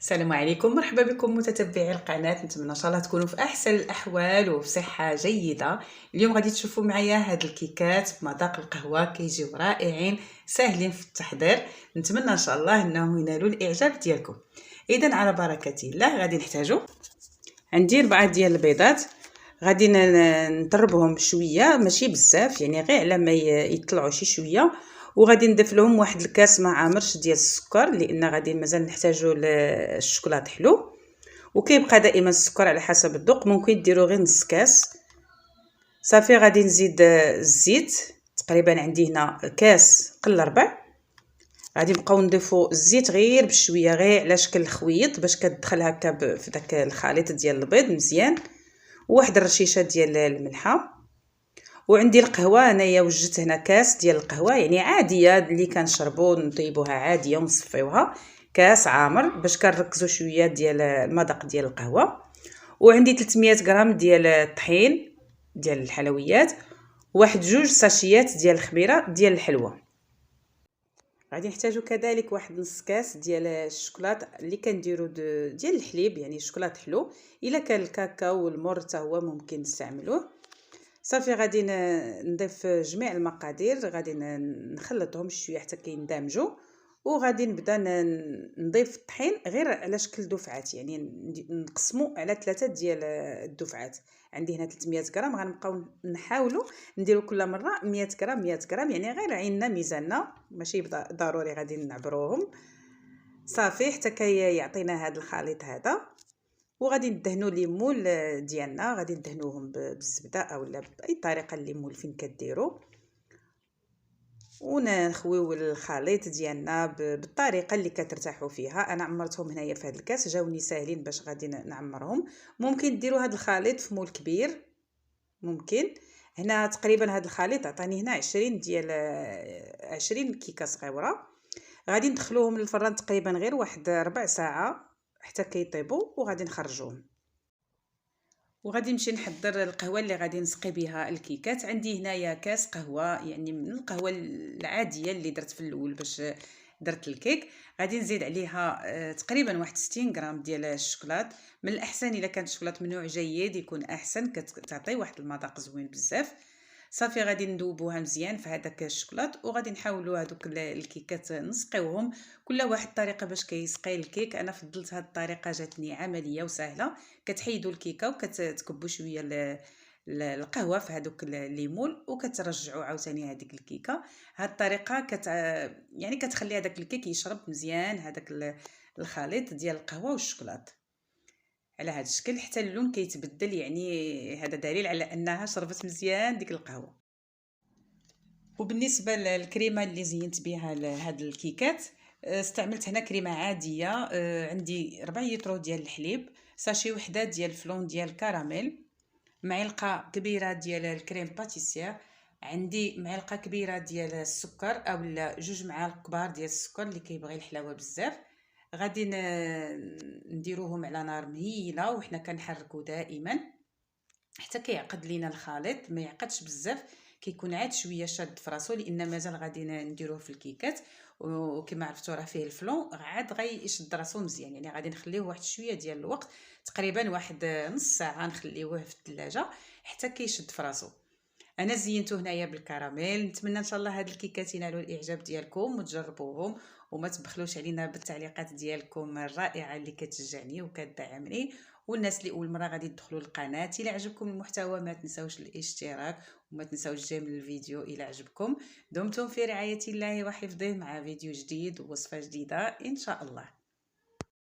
السلام عليكم، مرحبا بكم متتبعي القناه. نتمنى ان شاء الله تكونوا في احسن الاحوال وفي صحه جيده. اليوم غادي تشوفوا معايا هاد الكيكات بمذاق القهوه، كيجيو رائعين ساهلين في التحضير. نتمنى ان شاء الله انهم ينالوا الاعجاب ديالكم. اذا على بركه الله غادي نحتاجوا، عندي 4 ديال البيضات. غادي نطربهم شويه ماشي بزاف، يعني غير على ما يطلعوا شي شويه. وغادي نضيف لهم واحد الكاس ما عامرش ديال السكر، لان غادي مازال نحتاجوا الشوكولاط حلو. وكيبقى دائما السكر على حسب الذوق، ممكن ديروا غير نص كاس. صافي غادي نزيد الزيت، تقريبا عندي هنا كاس قل ربع. غادي نبقاو نضيفوا الزيت غير بشويه، غير على شكل خويط باش كتدخل هكا في داك الخليط ديال البيض مزيان. وواحد الرشيشه ديال الملحه. وعندي القهوه انايا وجدت هنا كاس ديال القهوه، يعني عاديه اللي كنشربوا نطيبوها عاديه ونصفيوها. كاس عامر باش كنركزوا شويه ديال المذاق ديال القهوه. وعندي 300 غرام ديال الطحين ديال الحلويات. واحد 2 ساشيات ديال الخميره ديال الحلوه. غادي نحتاجو كذلك واحد نص كاس ديال الشوكولات اللي كنديروا ديال الحليب، يعني شوكولات حلو. الا كان الكاكاو والمر حتى هو ممكن نستعملوه. صافي غادي نضيف جميع المقادير، غادي نخلطهم شويه حتى كيندمجوا. وغادي نبدا نضيف الطحين غير على شكل دفعات، يعني نقسمو على 3 ديال الدفعات. عندي هنا 300 غرام، غنبقاو نحاولوا نديروا كل مره 100 غرام 100 غرام، يعني غير عيننا ميزاننا ماشي ضروري غادي نعبروهم. صافي حتى كيعطينا هذا الخليط هذا. وغادي ندهنوا ليمول ديالنا، غادي ندهنوهم بالزبده اولا باي طريقه اللي مولفين كديروا. ونخويو الخليط ديالنا بالطريقه اللي كترتاحوا فيها. انا عمرتهم هنايا في هذا الكاس، جاوني ساهلين باش غادي نعمرهم. ممكن ديروا هذا الخليط في مول كبير، ممكن. هنا تقريبا هذا الخليط عطاني هنا 20 كيكه صغيره. غادي ندخلوهم للفران تقريبا غير واحد ربع ساعه حتى كيطيبوا، وغادي نخرجوهم. وغادي نمشي نحضر القهوه اللي غادي نسقي بها الكيكات. عندي هنايا كاس قهوه، يعني من القهوه العاديه اللي درت في الاول باش درت الكيك. غادي نزيد عليها تقريبا واحد 60 غرام ديال الشوكولات. من الاحسن الا كان الشوكولات من نوع جيد يكون احسن، كتعطي واحد المذاق زوين بزاف. صافي غادي ندوبوها مزيان في هذاك الشوكولات. وغادي نحاولوا هذوك الكيكات نسقيوهم كل واحد طريقه باش كيسقي الكيك. انا فضلت هذه الطريقه، جاتني عمليه وسهله. كتحيدوا الكيكه وكتكبوا شويه القهوه في هذوك الليمون، وكترجعوا عاوتاني هذيك الكيكه. هذه الطريقه يعني كتخلي هذاك الكيك يشرب مزيان هذاك الخليط ديال القهوه والشوكولات على هذا الشكل حتى اللون كيتبدل، يعني هذا دليل على انها شربت مزيان ديك القهوه. وبالنسبه للكريمه اللي زينت بها هاد الكيكات، استعملت هنا كريمه عاديه. عندي 4 يطرو ديال الحليب، ساشي وحده ديال الفلون ديال الكراميل، معلقه كبيره ديال الكريم باتيسير، عندي معلقه كبيره ديال السكر اولا 2 معالق كبار ديال السكر اللي كيبغي الحلاوه بزاف. غادي نديروهم على نار مهيله، وحنا كنحركوا دائما حتى كيعقد لينا الخليط. ما يعقدش بزاف، كيكون عاد شويه شاد فراسو، لان مازال غادي نديروه في الكيكات. وكما عرفتوا راه فيه الفلون، عاد غيشد راسو مزيان، يعني غادي نخليوه واحد شويه ديال الوقت، تقريبا واحد نص ساعه نخليوه في الثلاجه حتى كيشد فراسو. انا زينته هنايا بالكراميل. نتمنى ان شاء الله هاد الكيكات ينالوا الاعجاب ديالكم وتجربوهم، وما تبخلوش علينا بالتعليقات ديالكم الرائعه اللي كتشجعني وكتدعمني. والناس اللي اول مره غادي يدخلوا القناه، الى عجبكم المحتوى ما تنساوش الاشتراك وما تنساوش جيم الفيديو الى عجبكم. دمتم في رعايه الله وحفظه، مع فيديو جديد ووصفه جديده ان شاء الله.